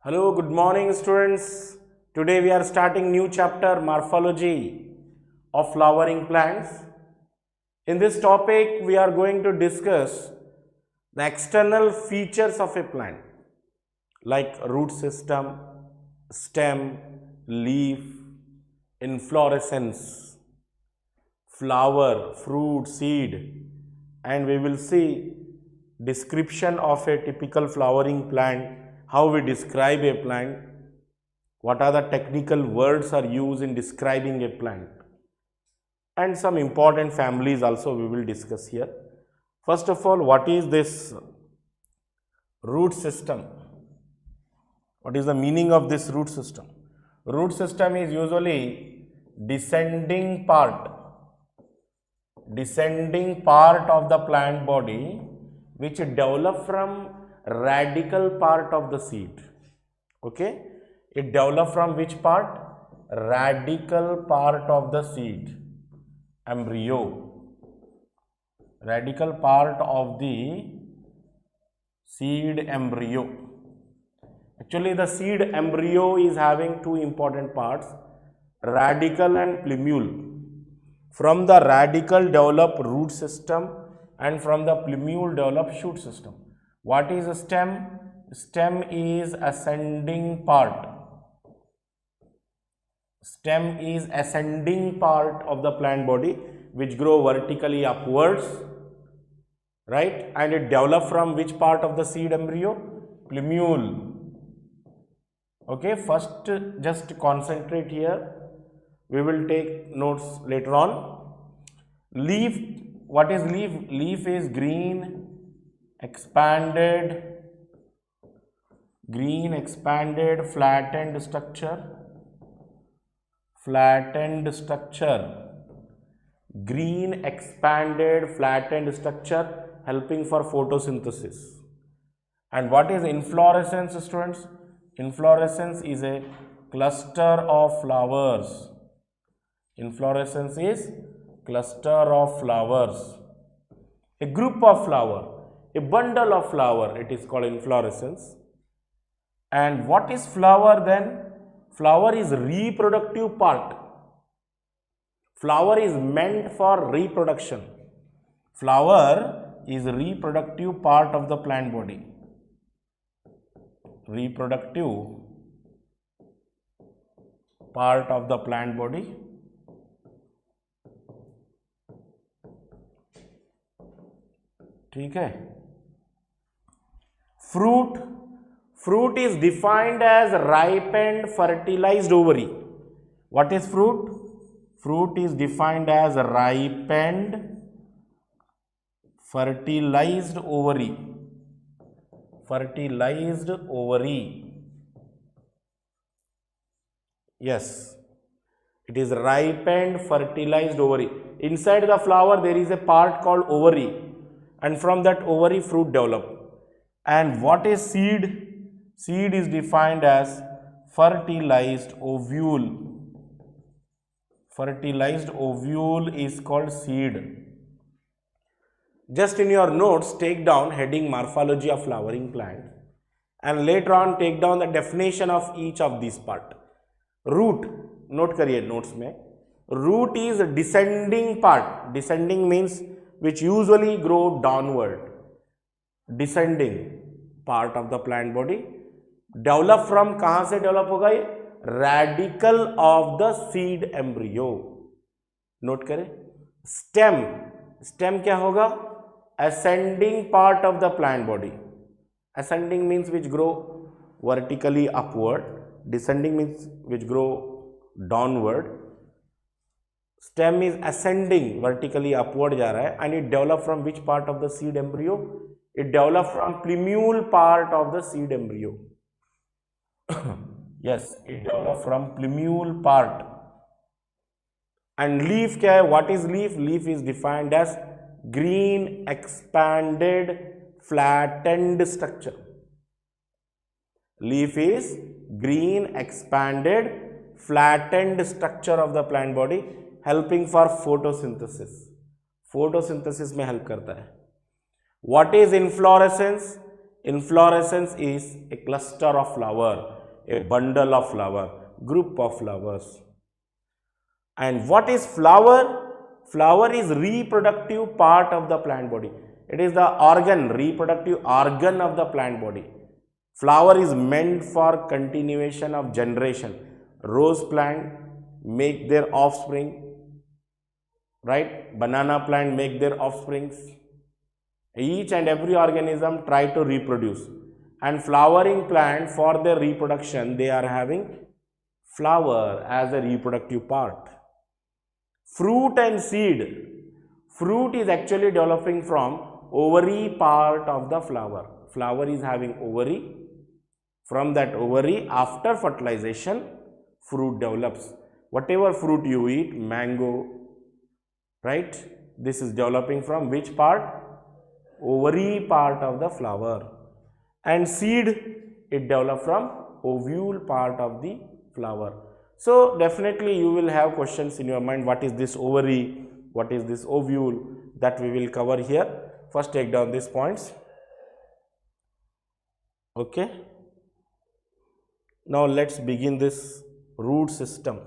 Hello, good morning students. Today we are starting new chapter morphology of flowering plants. In this topic we are going to discuss the external features of a plant like root system, stem, leaf, inflorescence, flower, fruit, seed, and we will see description of a typical flowering plant, how we describe a plant, what are the technical words are used in describing a plant, and some important families also we will discuss here. First of all, what is this root system? What is the meaning of this root system? Root system is usually descending part of the plant body which develop from radical part of the seed. Okay, it develop from which part? Radical part of the seed, embryo, radical part of the seed embryo. Actually the seed embryo is having two important parts, radical and plumule. From the radical develop root system and from the plumule develop shoot system. What is a stem? Stem is ascending part. Stem is ascending part of the plant body which grow vertically upwards, right? And it develop from which part of the seed embryo? Plumule. Okay, first just concentrate here. We will take notes later on. Leaf, what is leaf? Leaf is green, expanded, flattened structure, green, expanded, flattened structure helping for photosynthesis. And what is inflorescence, students? Inflorescence is a cluster of flowers. Inflorescence is cluster of flowers. A group of flower, a bundle of flower, it is called inflorescence. And what is flower then? Flower is reproductive part. Flower is meant for reproduction. Flower is reproductive part of the plant body. Reproductive part of the plant body. ठीक है. Fruit is defined as ripened fertilized ovary. What is fruit? Fruit is defined as ripened fertilized ovary. Yes, it is ripened fertilized ovary. Inside the flower there is a part called ovary, and from that ovary fruit develop. And what is seed? Seed is defined as fertilized ovule. Fertilized ovule is called seed. Just in your notes take down heading morphology of flowering plant, and later on take down the definition of each of these part. Root, note करिए notes में. Root is descending part. Descending means which usually grow downward. Descending part of the plant body. Develop from, कहाँ से develop होगा ये? Radical of the seed embryo. Note करें. Stem क्या होगा? Ascending part of the plant body. Ascending means which grow vertically upward. Descending means which grow downward. Stem is ascending vertically upward जा रहा है, and it develop from which part of the seed embryo? It develop from plumule part of the seed embryo. Yes, it develop from plumule part. And leaf क्या है? What is leaf? Leaf is defined as green, expanded, flattened structure. Leaf is green, expanded, flattened structure of the plant body helping for photosynthesis. Photosynthesis में help करता है. What is inflorescence? Inflorescence is a cluster of flower, a bundle of flower, group of flowers. And what is flower? Flower is reproductive part of the plant body. It is the organ, reproductive organ of the plant body. Flower is meant for continuation of generation. Rose plant make their offspring, right? Banana plant make their offsprings. Each and every organism try to reproduce. And flowering plant, for their reproduction, they are having flower as a reproductive part. Fruit and seed. Fruit is actually developing from ovary part of the flower. Flower is having ovary. From that ovary, after fertilization, fruit develops. Whatever fruit you eat, mango, right? This is developing from which part? Ovary part of the flower. And seed, it develops from ovule part of the flower. So definitely you will have questions in your mind, what is this ovary, what is this ovule, that we will cover here. First take down these points. Okay. Now let's begin this root system.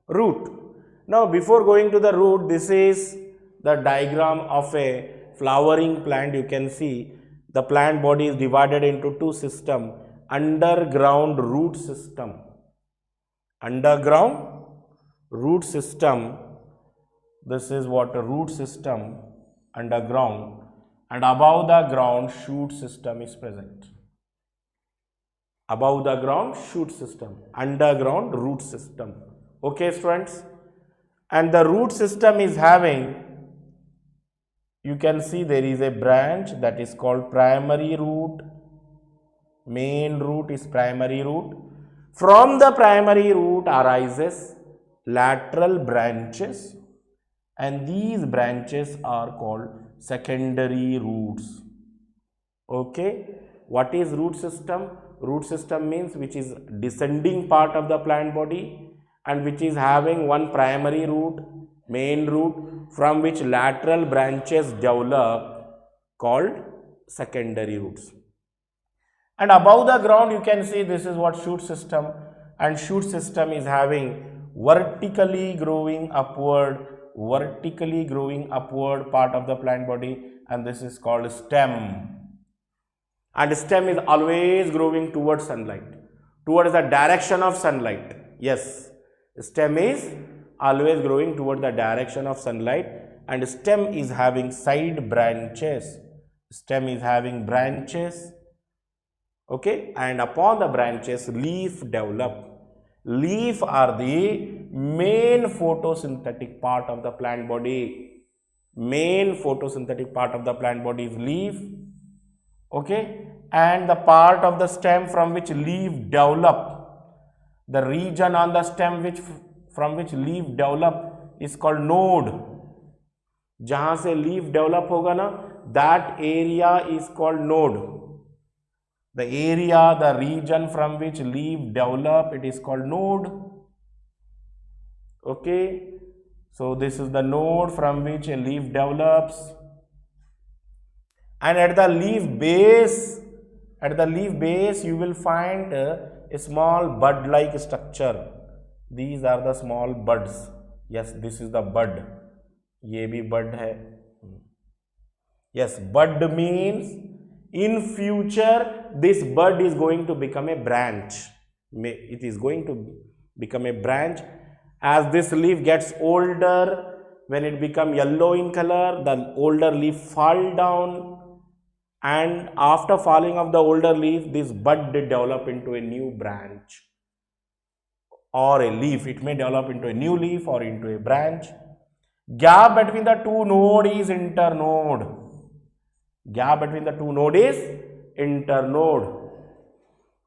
Root. Now before going to the root, this is the diagram of a flowering plant. You can see the plant body is divided into two systems. Underground root system. Underground root system. This is what a root system, underground, and above the ground shoot system is present. Above the ground shoot system, underground root system. Okay, students? And the root system is having, you can see there is a branch that is called primary root. Main root is primary root. From the primary root arises lateral branches, and these branches are called secondary roots. Okay, what is root system? Root system means which is descending part of the plant body and which is having one primary root, main root, from which lateral branches develop, called secondary roots. And above the ground you can see this is what shoot system, and shoot system is having vertically growing upward part of the plant body, and this is called stem. And stem is always growing towards sunlight, towards the direction of sunlight. Yes, stem is always growing toward the direction of sunlight, and stem is having side branches. Stem is having branches. Okay, and upon the branches leaf develop. Leaf are the main photosynthetic part of the plant body. Main photosynthetic part of the plant body is leaf. Okay, and the part of the stem from which leaf develop, the region on the stem from which leaf develop is called node. जहां से leaf develop होगा ना, that area is called node. The area, the region from which leaf develop, it is called node. Okay, so this is the node from which a leaf develops. And at the leaf base you will find a small bud like structure. These are the small buds. Yes, this is the bud. ये भी bud है. Yes, bud means in future this bud is going to become a branch. It is going to become a branch. As this leaf gets older, when it becomes yellow in color, the older leaf fall down, and after falling of the older leaf, this bud did develop into a new branch or a leaf. It may develop into a new leaf or into a branch. Gap between the two node is internode. Gap between the two node is internode.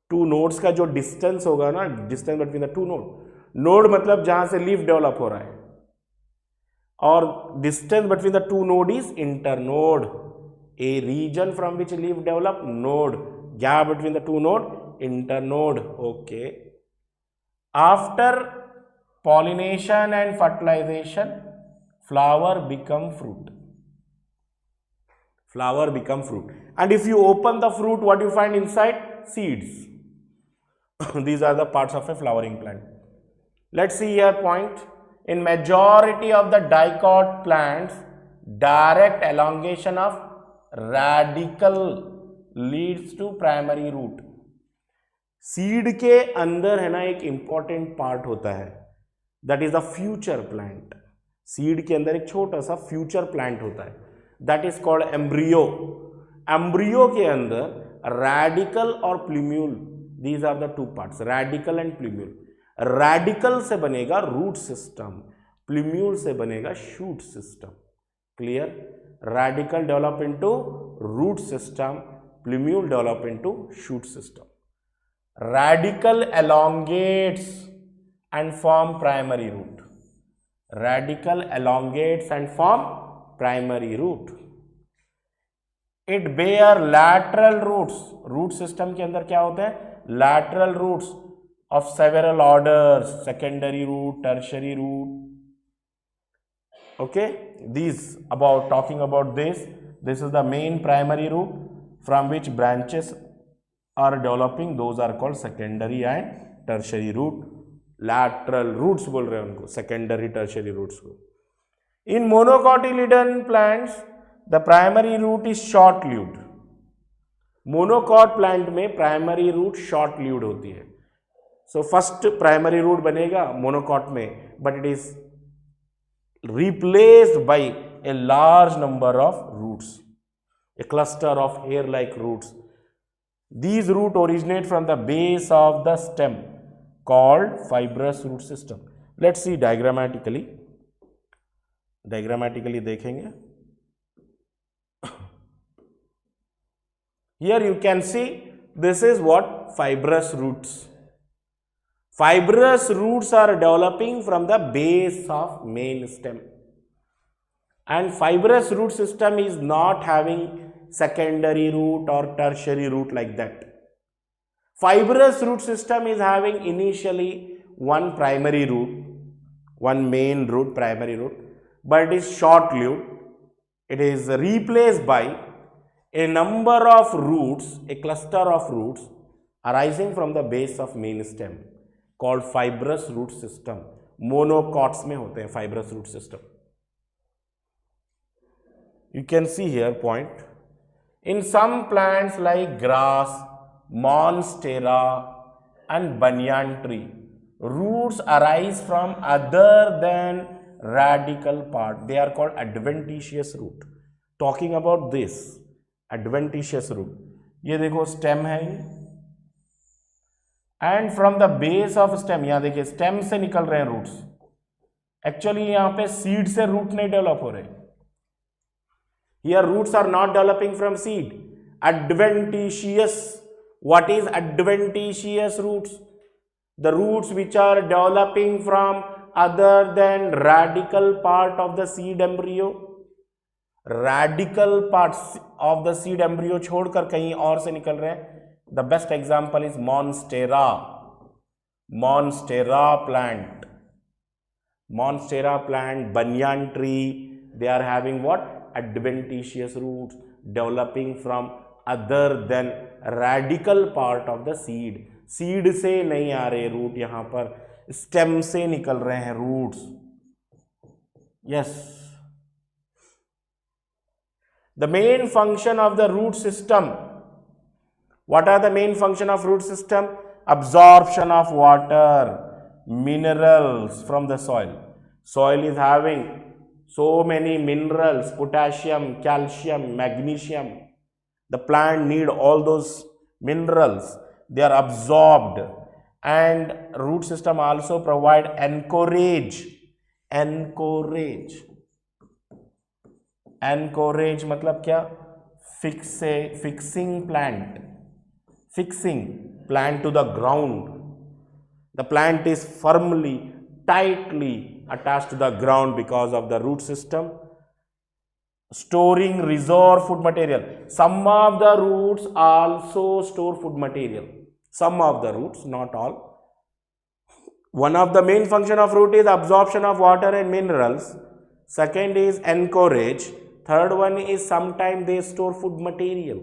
Two nodes का जो distance होगा ना, distance between the two node. Node मतलब जहां से leaf develop हो रहा है, और distance between the two node is internode. A region from which leaf develop, node. Gap between the two node, internode. Okay. After pollination and fertilization, flower become fruit. flower become fruit. And if you open the fruit, what you find inside? Seeds. These are the parts of a flowering plant. Let's see here point. In majority of the dicot plants, direct elongation of radical leads to primary root. Seed के अंदर है ना एक important part होता है, that is the future plant. Seed के अंदर एक छोटा सा फ्यूचर प्लांट होता है, that is called embryo. Embryo के अंदर रेडिकल और plumule, these are the two parts, radicle and plumule. Radicle से बनेगा रूट सिस्टम, प्लूम्यूल से बनेगा shoot system. Clear? Radicle develop into root system, plumule develop into shoot system. Radical elongates and form primary root. Radical elongates and form primary root. It bear lateral roots. Root system के अंदर क्या होते हैं? Lateral roots of several orders. Secondary root, tertiary root. Okay, these talking about this. This is the main primary root from which branches are developing. Those are called secondary and tertiary root. Lateral roots बोल रहे हैं उनको, secondary tertiary roots को. In monocotyledon plants, the primary root is short-lived. Monocot plant में primary root short-lived होती है. So first primary root बनेगा monocot में, but it is replaced by a large number of roots, a cluster of hair-like roots. These roots originate from the base of the stem called fibrous root system. Let's see diagrammatically. Diagrammatically देखेंगे. Here you can see this is what fibrous roots. Fibrous roots are developing from the base of main stem. And fibrous root system is not having secondary root or tertiary root like that. Fibrous root system is having initially one primary root, one main root, primary root, but it is short-lived. It is replaced by a number of roots, a cluster of roots arising from the base of main stem called fibrous root system. Monocots में होते हैं fibrous root system. You can see here point. In some plants like grass, monstera and banyan tree, roots arise from other than radical part. They are called adventitious root. Talking about this adventitious root, ये देखो stem है ये, and from the base of stem, यहाँ देखिए stem से निकल रहे हैं roots. Actually यहाँ पे seed से root नहीं develop हो रहे. Here roots are not developing from seed. Adventitious. What is adventitious roots? The roots which are developing from other than radical part of the seed embryo. Radical parts of the seed embryo छोड़कर कहीं और से निकल रहे हैं. The best example is monstera. Monstera plant. Monstera plant, banyan tree. They are having what? Adventitious roots developing from other than radical part of the seed. Seed से नहीं आ रहे root, यहाँ पर stem से निकल रहे हैं roots. Yes. The main function of the root system. What are the main function of root system? Absorption of water, minerals from the soil. Soil is having so many minerals, potassium, calcium, magnesium. The plant need all those minerals. They are absorbed, and root system also provide anchorage. Anchorage. Anchorage मतलब क्या? Fixing plant. Fixing plant to the ground. The plant is firmly, tightly attached to the ground because of the root system. Storing reserve food material. Some of the roots also store food material. Some of the roots, not all. One of the main function of root is absorption of water and minerals. Second is anchorage, Third one is sometimes they store food material.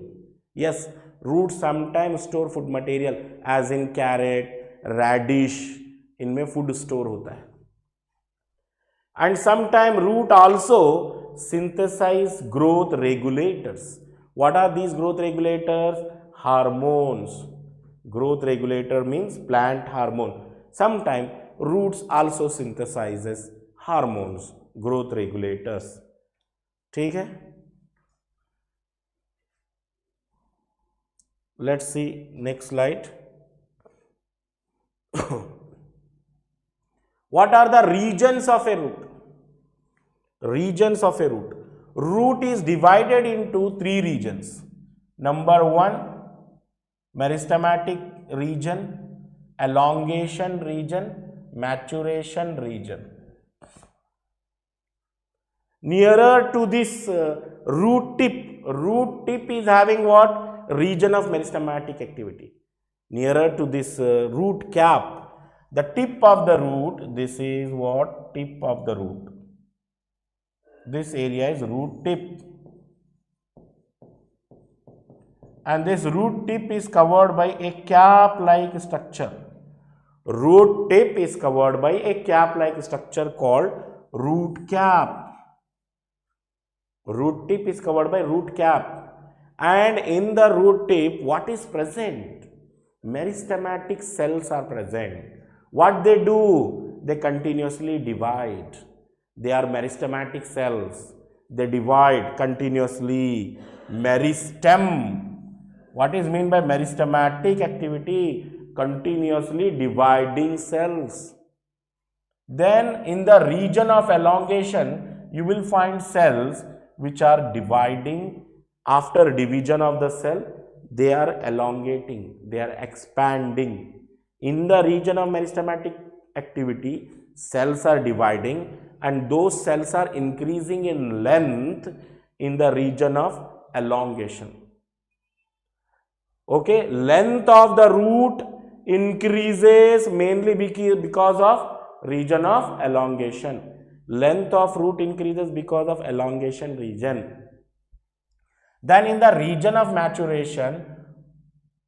Yes, roots sometimes store food material as in carrot, radish, इनमें food store होता है. And sometimes root also synthesize growth regulators. What are these growth regulators? Hormones. Growth regulator means plant hormone. Sometimes roots also synthesizes hormones, growth regulators. ठीक है? Let's see next slide. What are the regions of a root? Regions of a root. Root is divided into three regions. Number one, meristematic region, elongation region, maturation region. Nearer to this root tip is having what? Region of meristematic activity. Nearer to this root cap, the tip of the root, this is what? Tip of the root. This area is root tip. And this root tip is covered by a cap-like structure. Root tip is covered by a cap-like structure called root cap. Root tip is covered by root cap. And in the root tip, what is present? Meristematic cells are present. What they do? They continuously divide. They are meristematic cells. They divide continuously. Meristem. What is meant by meristematic activity? Continuously dividing cells. Then in the region of elongation, you will find cells which are dividing. After division of the cell, they are elongating, they are expanding. In the region of meristematic activity, cells are dividing and those cells are increasing in length in the region of elongation. Okay, length of the root increases mainly because of region of elongation. Length of root increases because of elongation region. Then in the region of maturation,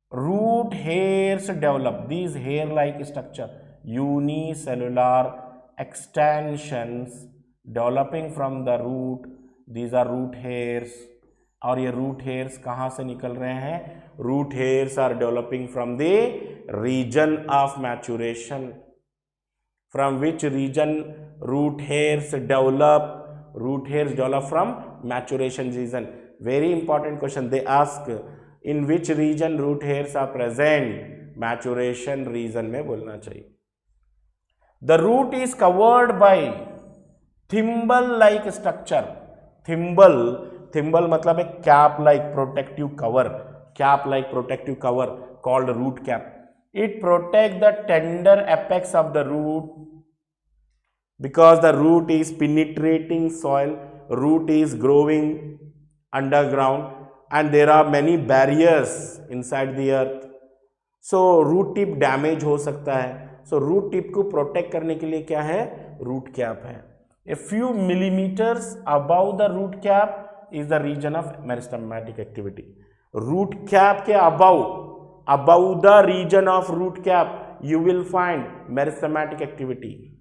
root hairs develop. These hair-like structure, unicellular extensions developing from the root. These are root hairs. और ये root hairs कहाँ से निकल रहे हैं? Root hairs are developing from the region of maturation. From which region root hairs develop? Root hairs develop from maturation region. Very important question. They ask in which region root hairs are present? Maturation region में बोलना चाहिए. The root is covered by thimble-like structure. Thimble मतलब एक cap-like protective cover. Cap-like protective cover called root cap. It protects the tender apex of the root because the root is penetrating soil. Root is growing underground and there are many barriers inside the earth. So root tip damage हो सकता है. So root tip को protect करने के लिए क्या है? Root cap है. A few millimeters above the root cap is the region of meristematic activity. Root cap के above the region of root cap, you will find meristematic activity.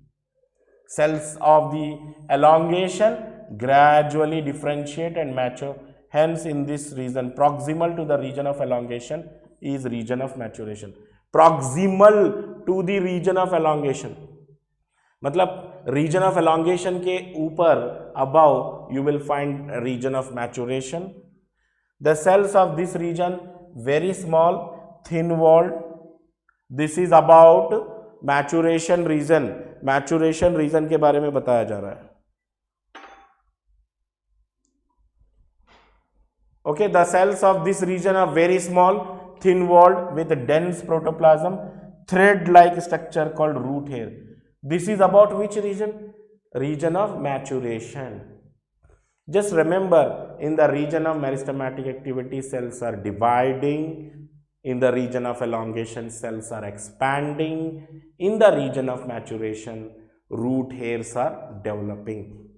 Cells of the elongation gradually differentiate and mature. Hence, in this region, proximal to the region of elongation is region of maturation. Proximal to the region of elongation. मतलब region of elongation के ऊपर above you will find region of maturation. The cells of this region very small, thin walled. This is about maturation region. Maturation region के बारे में बताया जा रहा है. Okay, the cells of this region are very small, thin walled with a dense protoplasm, thread-like structure called root hair. This is about which region? Region of maturation. Just remember, in the region of meristematic activity, cells are dividing. In the region of elongation, cells are expanding. In the region of maturation, root hairs are developing.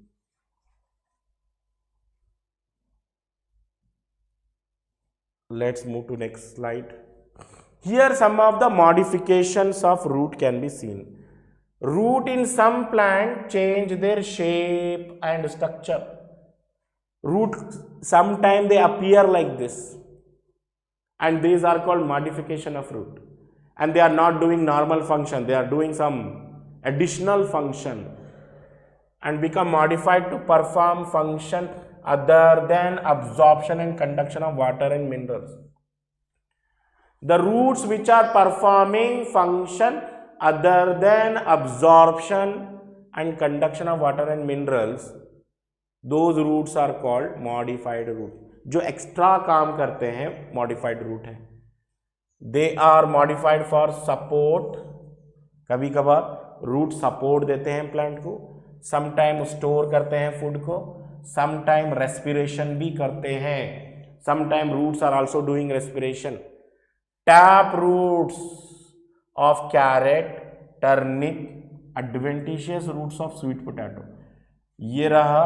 Let's move to next slide. Here some of the modifications of root can be seen. Root in some plant change their shape and structure. Root sometimes they appear like this, and these are called modification of root, and they are not doing normal function, they are doing some additional function and become modified to perform function other than absorption and conduction of water and minerals. The roots which are performing function other than absorption and conduction of water and minerals, those roots are called modified root. जो extra काम करते हैं modified root है. They are modified for support. कभी कभार root support देते हैं plant को, समटाइम स्टोर करते हैं फूड को, समटाइम रेस्पिरेशन भी करते हैं. Sometime roots are also doing respiration. Tap roots of carrot, turnip, adventitious roots of sweet potato. ये रहा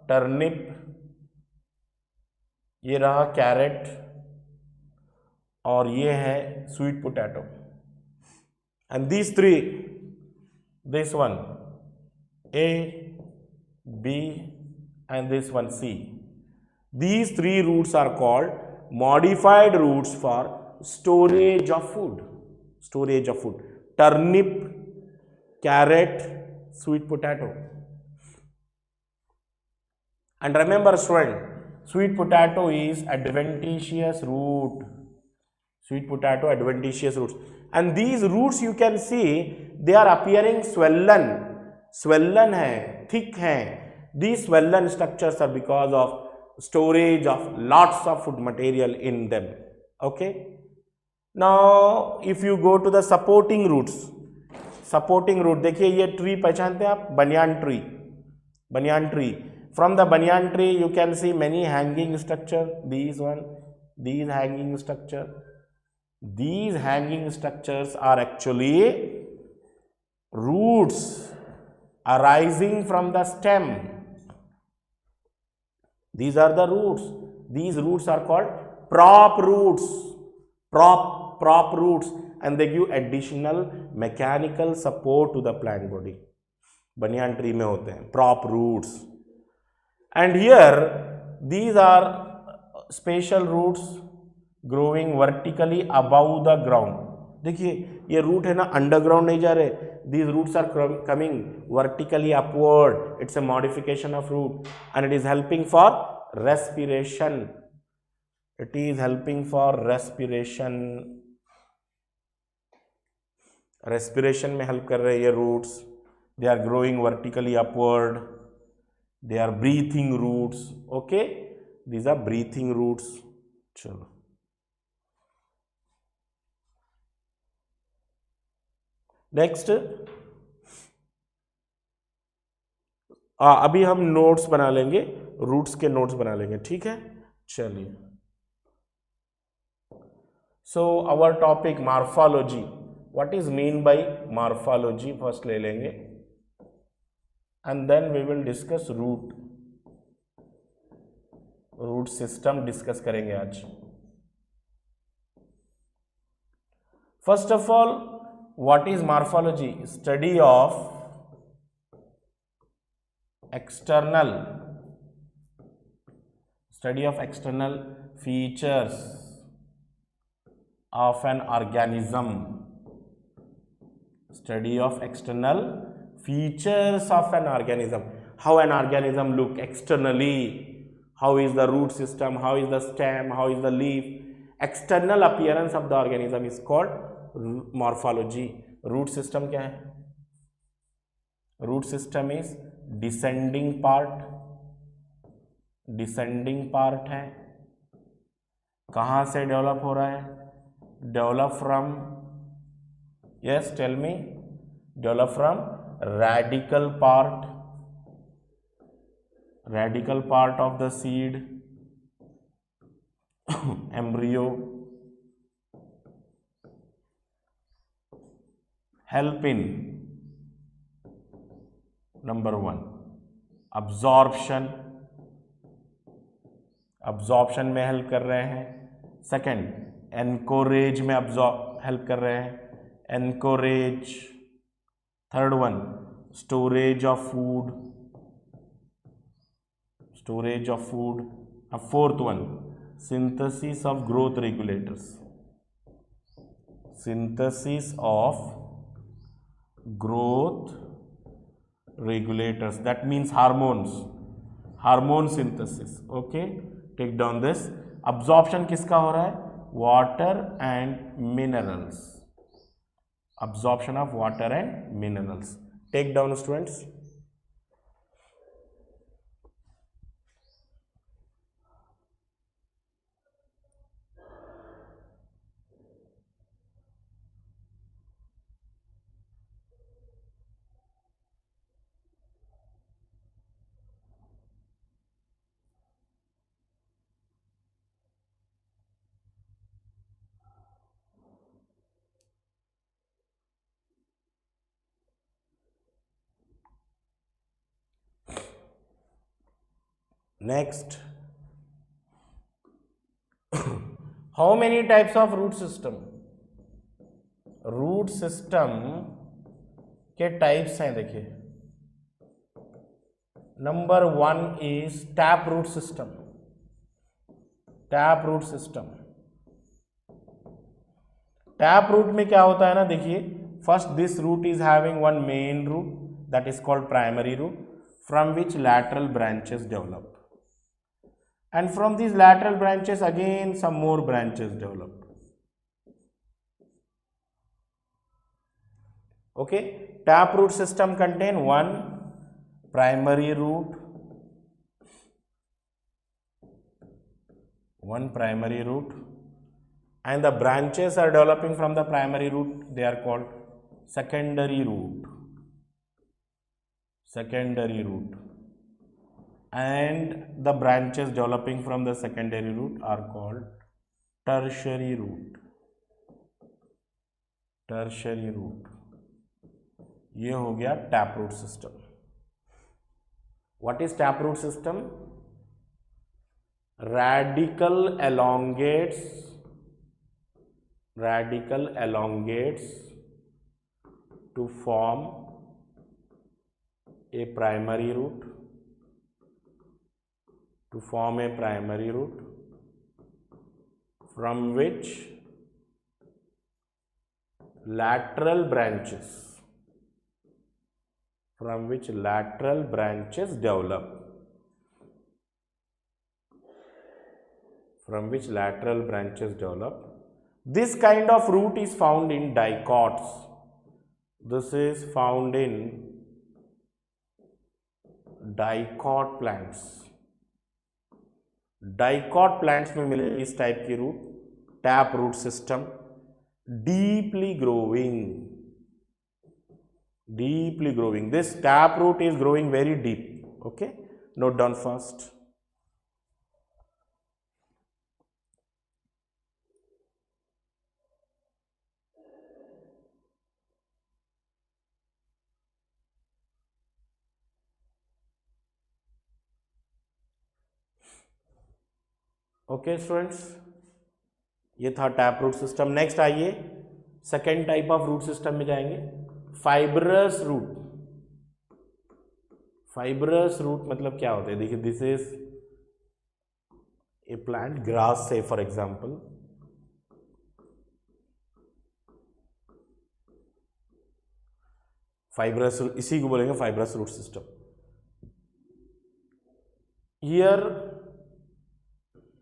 टर्निप, ये रहा कैरेट, और ये है sweet potato. And these three, this one A, B and this one C, these three roots are called modified roots for storage of food. Storage of food. Turnip, carrot, sweet potato. And remember student, sweet potato is adventitious root. Sweet potato adventitious roots. And these roots you can see they are appearing swollen. Swollen है, thick है. These swollen structures are because of storage of lots of food material in them. Okay. Now if you go to the supporting roots, supporting root, देखिए ये tree पहचानते हैं आप, banyan tree. Banyan tree. From the banyan tree you can see many hanging structure. These one, these hanging structure. These hanging structures are actually roots arising from the stem. These are the roots. These roots are called prop roots. Prop roots, and they give additional mechanical support to the plant body. Banyan tree में होते हैं prop roots. And here these are special roots growing vertically above the ground. देखिए ये root है ना, underground नहीं जा रहे. These roots are coming vertically upward. It's a modification of root, and it is helping for respiration. It is helping for respiration. Respiration में help कर रहे हैं ये roots. They are growing vertically upward. They are breathing roots. Okay, these are breathing roots. चलो next. अभी हम notes बना लेंगे, रूट्स के नोट्स बना लेंगे. ठीक है, चलिए. So our topic morphology. What is mean by morphology first ले लेंगे, and then we will discuss root. Root system discuss करेंगे आज. First of all, what is morphology? Study of external features of an organism. Study of external features of an organism. How an organism look externally, how is the root system, how is the stem, how is the leaf. External appearance of the organism is called morphology. Root system क्या है? Root system is descending part. Descending part है. कहाँ से develop हो रहा है? Develop from, yes tell me, develop from radical part. Radical part of the seed, embryo. Help in number 1 absorption. Absorption में help कर रहे हैं. सेकंड एनकोरेज में अब्जॉर्ब हेल्प कर रहे हैं, anchorage. Third one storage of food, storage of food. अब fourth one synthesis of growth regulators, synthesis of growth regulators, that means hormones, hormone synthesis. Okay, take down this. absorption किसका हो रहा है? water and minerals, absorption of water and minerals. Take down students. Next, how many types of root system? Root system के types हैं, देखिए। Number 1 is tap root system, tap root system. Tap root में क्या होता है ना, देखिए, first this root is having one main root that is called primary root, from which lateral branches develop, and from these lateral branches again some more branches develop. Okay, tap root system contain one primary root, and the branches are developing from the primary root, they are called secondary root, and the branches developing from the secondary root are called tertiary root, ये हो गया tap root system. What is tap root system? radical elongates to form a primary root, from which lateral branches develop, This kind of root is found in dicots. This is found in dicot plants. Dicot plants में मिलेगी इस type की root, tap root system, deeply growing, this tap root is growing very deep. Okay, note down first. Okay students, ये था tap root system. Next आइए second type of root system में जाएंगे, fibrous root. Fibrous root मतलब क्या होता है? देखिए, this is a plant, grass से फॉर एग्जांपल, फाइब्रस, इसी को बोलेंगे fibrous root system. Here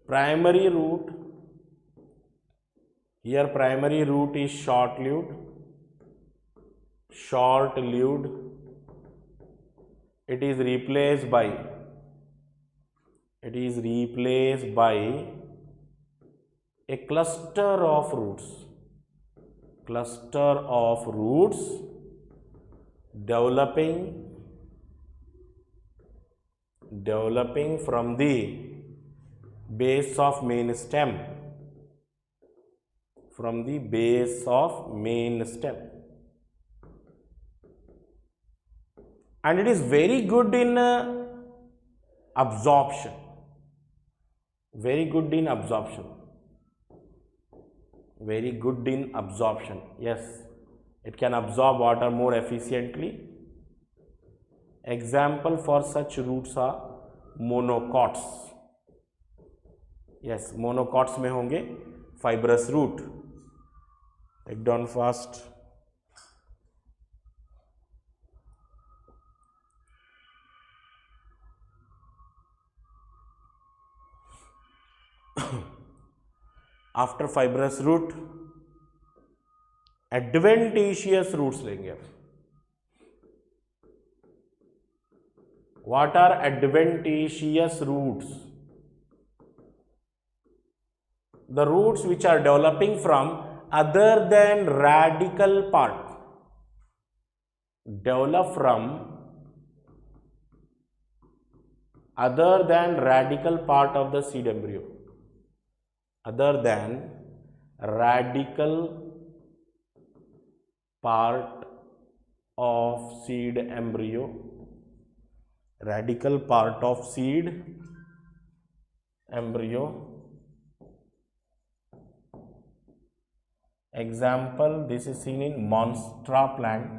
primary root is short-lived. It is replaced by a cluster of roots developing from the base of main stem, and it is very good in absorption, very good in absorption. Yes, it can absorb water more efficiently. Example for such roots are monocots. Yes, monocots में होंगे fibrous root. Take down fast. After fibrous root adventitious roots लेंगे अब. What are adventitious roots? The roots which are developing from other than radical part, develop from other than radical part of the seed embryo, other than radical part of seed embryo, radical part of seed embryo. Example, this is seen in Monstera plant.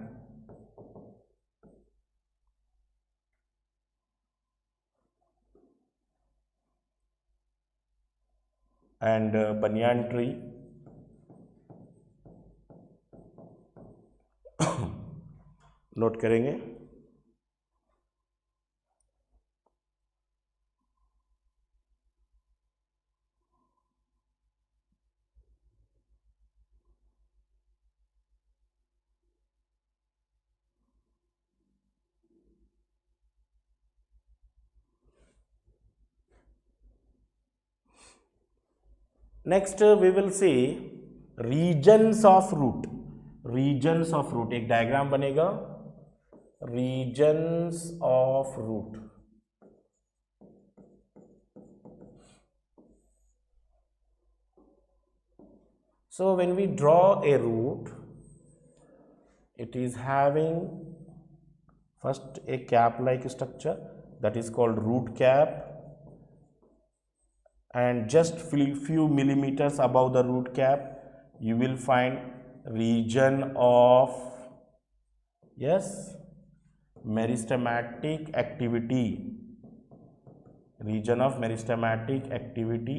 And banyan tree. Note करेंगे. Next we will see regions of root. Regions of root एक diagram बनेगा. Regions of root. So when we draw a root, it is having first a cap like structure that is called root cap, and just few millimeters above the root cap you will find region of, yes, meristematic activity. Region of meristematic activity,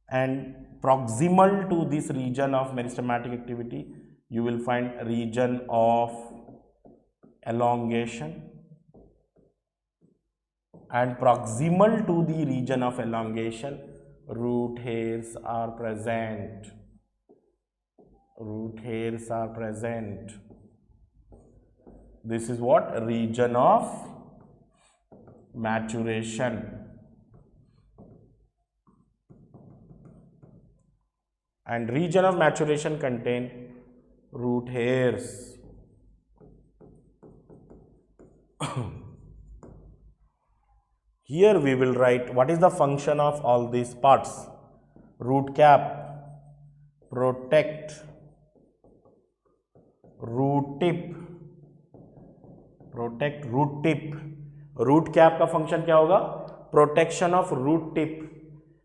and proximal to this region of meristematic activity you will find region of elongation, and proximal to the region of elongation root hairs are present. Root hairs are present. This is what? Region of maturation. And region of maturation contain root hairs. Here we will write what is the function of all these parts. Root cap, protect root tip, protect root tip. Root cap का function क्या होगा? Protection of root tip.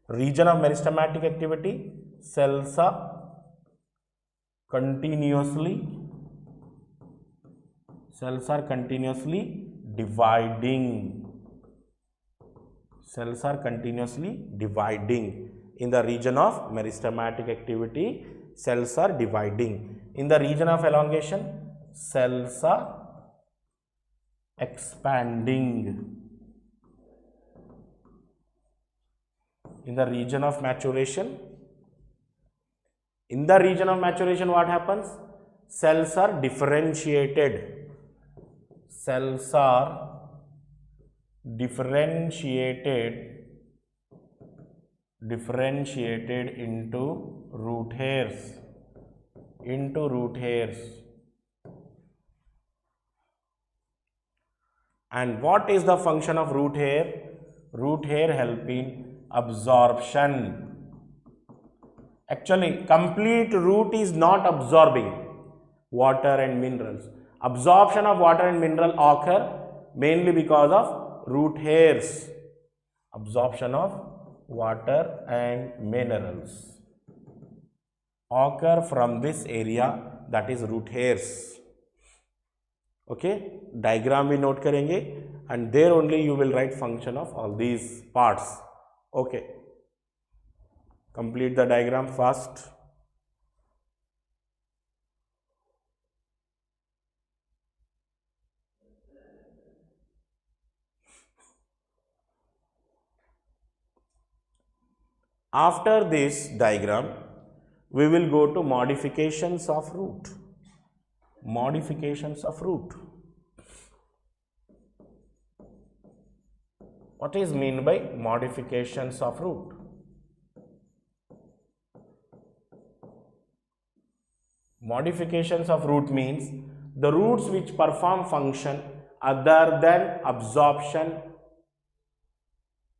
Region of meristematic activity, cells are continuously dividing. Cells are continuously dividing. In the region of meristematic activity, cells are dividing. In the region of elongation, cells are expanding. In the region of maturation, what happens? Cells are differentiated. Cells are differentiated into root hairs. And what is the function of root hair? Root hair help in absorption. Actually, complete root is not absorbing water and minerals. Absorption of water and mineral occur mainly because of root hairs. Absorption of water and minerals. occur from this area, that is root hairs. Okay, diagram भी note करेंगे and there only you will write function of all these parts. Okay, complete the diagram fast. After this diagram, we will go to modifications of root. Modifications of root. What is meant by modifications of root? Modifications of root means the roots which perform function other than absorption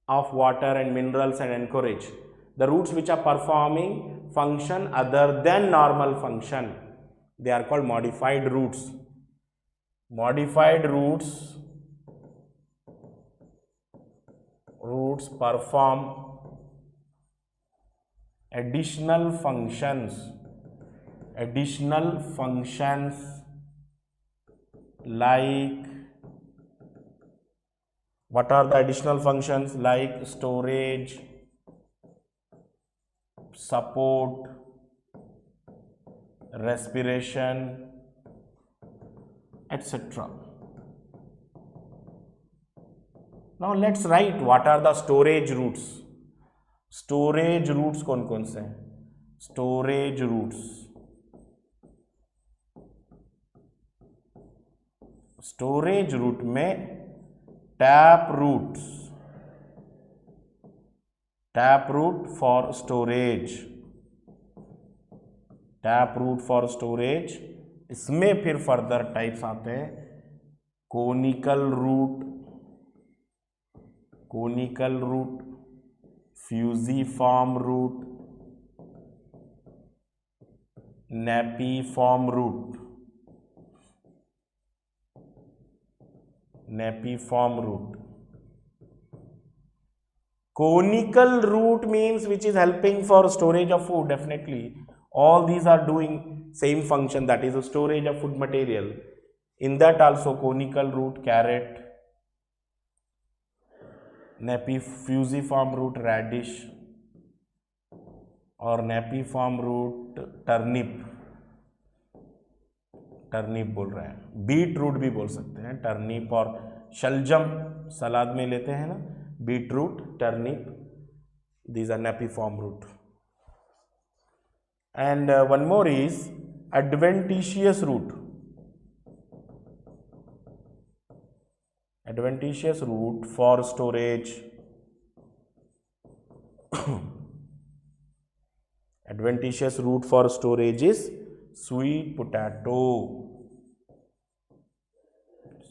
of water and minerals and encourage. The roots which are performing function other than normal function, they are called modified roots. Modified roots perform additional functions like, what are the additional functions? Like storage, support, respiration, etc. Now let's write what are the storage roots. Storage roots कौन कौन से हैं? Storage roots. Storage root में tap root for storage. Tap root for storage. इसमें फिर further types आते हैं conical root, fusiform root, napiform root. Conical root means which is helping for storage of food. Definitely all these are doing same function, that is the storage of food material. In that also conical root carrot, fusiform root radish और napiform root turnip बोल रहे हैं, beet root भी बोल सकते हैं, turnip और शलजम सलाद में लेते हैं ना, beetroot, turnip, these are napiform root. And one more is adventitious root. Adventitious root for storage. Adventitious root for storage is sweet potato.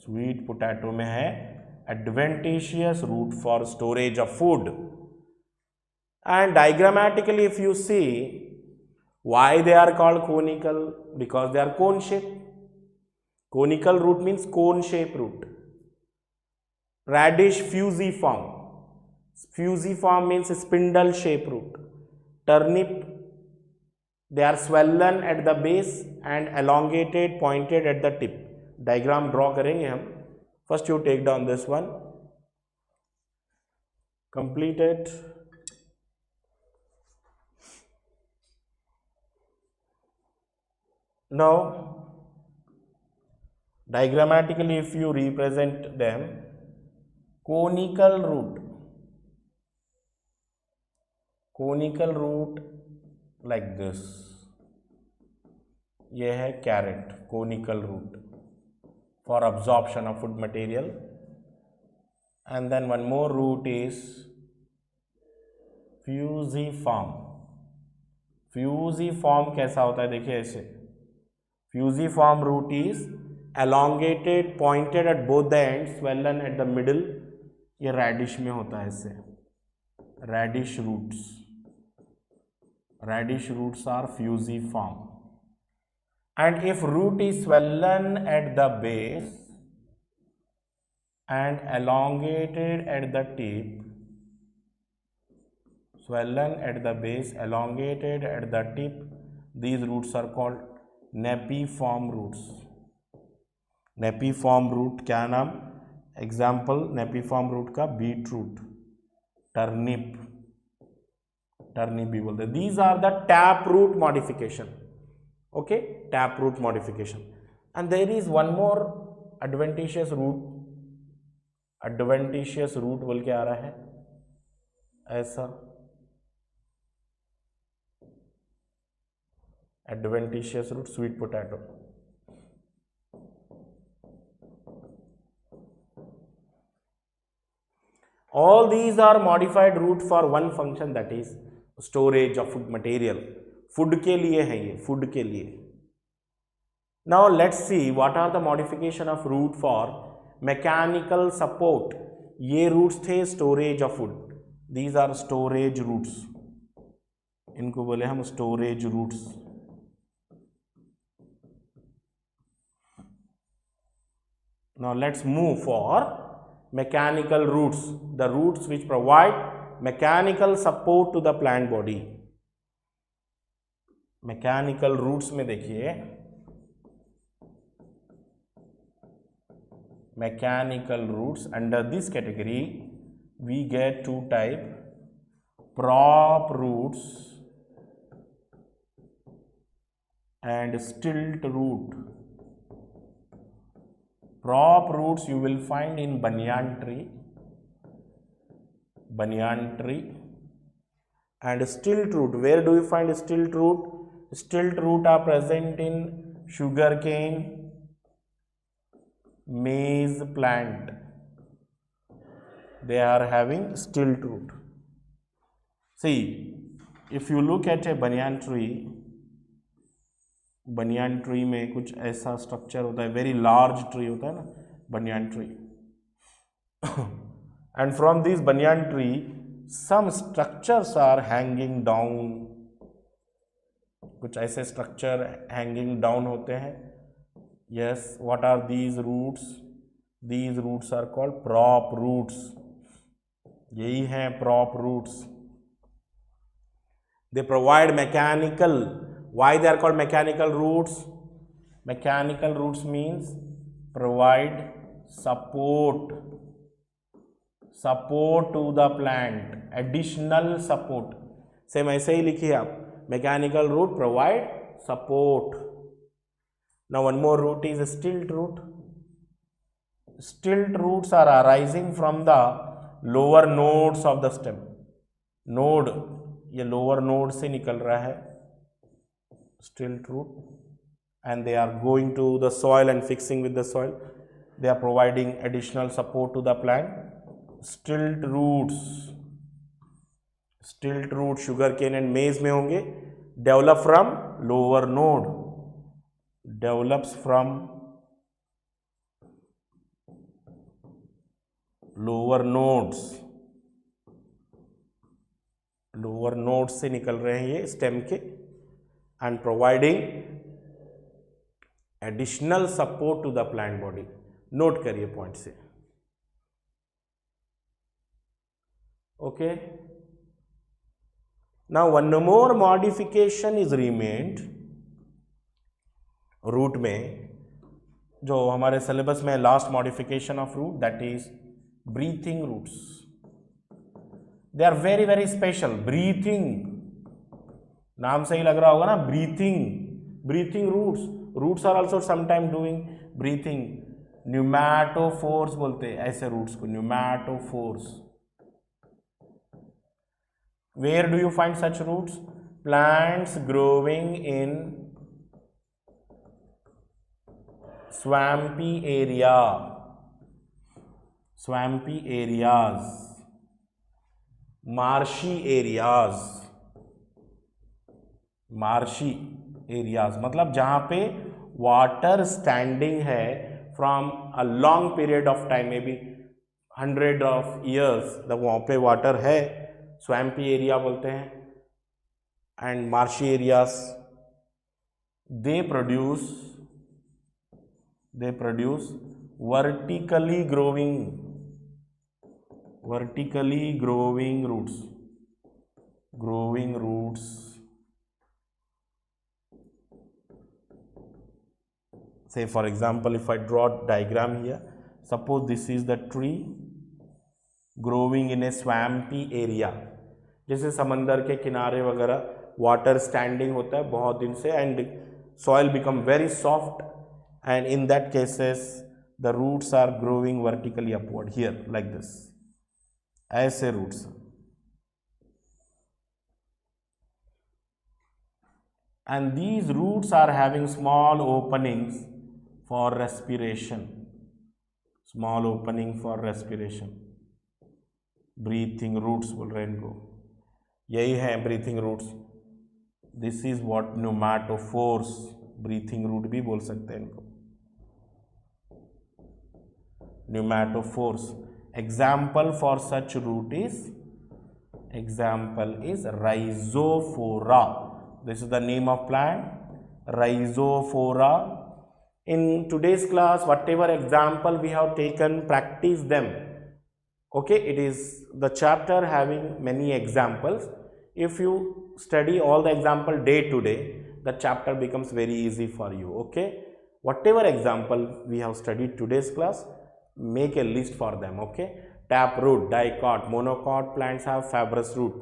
Sweet potato में है adventitious root for storage of food. And diagrammatically if you see, why they are called conical? Because they are cone shape. Conical root means cone shape root. Radish fusiform. Fusiform means spindle shape root. Turnip, they are swollen at the base and elongated, pointed at the tip. Diagram draw करेंगे हम. First you take down this one. Complete it. Now, diagrammatically if you represent them, conical root like this, ये है carrot, conical root for absorption of food material. And then one more root is fusiform. Fusiform कैसा होता है देखिए ऐसे. Fusiform root is elongated, pointed at both the ends, swollen at the middle. ये radish में होता है ऐसे. Radish roots are fusiform. And if root is swollen at the base and elongated at the tip, swollen at the base, elongated at the tip, These roots are called nepiform roots. Napiform root क्या नाम? Example napiform root का beetroot, turnip, turnip भी बोलते हैं. These are the tap root modification. Okay, tap root modification. And there is one more adventitious root. Adventitious root बोल के आ रहा है ऐसा, adventitious root, sweet potato. All these are modified root for one function, that is storage of food material. Food के लिए है ये, food के लिए. Now let's see what are the modification of root for mechanical support. ये roots थे storage of food. These are storage roots. इनको बोले हम storage roots. Now let's move for mechanical roots, the roots which provide mechanical support to the plant body. Mechanical roots में देखिए, mechanical roots, under this category we get two type: prop roots and stilt root. Prop roots you will find in banyan tree, and stilt root. Where do you find stilt root? Stilt root are present in sugarcane, maize plant. They are having stilt root. See, if you look at a banyan tree, banyan tree में कुछ ऐसा structure होता है, very large tree होता है ना banyan tree. And from this banyan tree some structures are hanging down. कुछ ऐसे स्ट्रक्चर हैंगिंग डाउन होते हैं. Yes, what are these roots? These roots are called prop roots. यही हैं prop roots. They provide mechanical. Why they are called mechanical roots? Mechanical roots means provide support to the plant, additional support. Same ऐसे ही लिखिए आप, mechanical root provide support. Now one more root is stilt root. Stilt roots are arising from the lower nodes of the stem. Node, ये lower node से निकल रहा है stilt root, and they are going to the soil and fixing with the soil. They are providing additional support to the plant. Stilt roots sugarcane and maize में होंगे. Develop from lower node, develops from lower nodes. Lower node से निकल रहे हैं ये stem के, and providing additional support to the plant body. Note करिए point से. Okay, now one more modification is remained root में, जो हमारे सिलेबस में last modification of root, that is breathing roots. They are very very special. Breathing नाम से ही लग रहा होगा ना, breathing roots are also sometime doing breathing. Pneumatophores बोलते हैं ऐसे रूट्स को, pneumatophores. Where do you find such roots? Plants growing in swampy areas, marshy areas, मतलब जहां पे वाटर स्टैंडिंग है from a long period of time, may be 100 of years, वहां पे वाटर है, स्वैम्पी एरिया बोलते हैं. And marshy areas, they produce vertically growing roots. say for example, if I draw diagram here, suppose this is the tree growing in a swampy area, जैसे समंदर के किनारे वगैरह वाटर स्टैंडिंग होता है बहुत दिन से, and soil become very soft, and in that cases the roots are growing vertically upward here like this, ऐसे roots, and these roots are having small openings for respiration, small opening for respiration, breathing roots बोल रहे हैं इनको, यही है breathing roots. This is what pneumatophores, breathing root भी बोल सकते हैं इनको, pneumatophores. Example for such root is, example is Rhizophora. This is the name of plant, Rhizophora. In today's class, whatever example we have taken, practice them. Okay, it is the chapter having many examples. If you study all the example day to day, the chapter becomes very easy for you. Okay, whatever example we have studied today's class, make a list for them. Okay, taproot, dicot, monocot plants have fibrous root.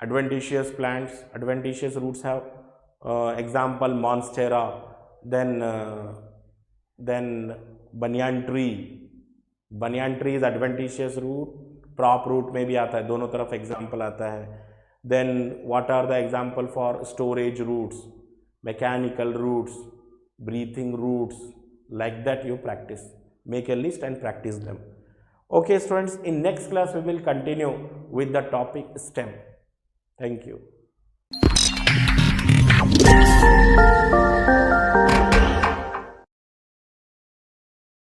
Adventitious plants, adventitious roots have example monstera. Then banyan tree, banyan tree is adventitious root, prop root में भी आता है, दोनों तरफ example आता है. Then what are the example for storage roots, mechanical roots, breathing roots, like that you practice, make a list and practice them. Okay students, in next class we will continue with the topic stem. Thank you.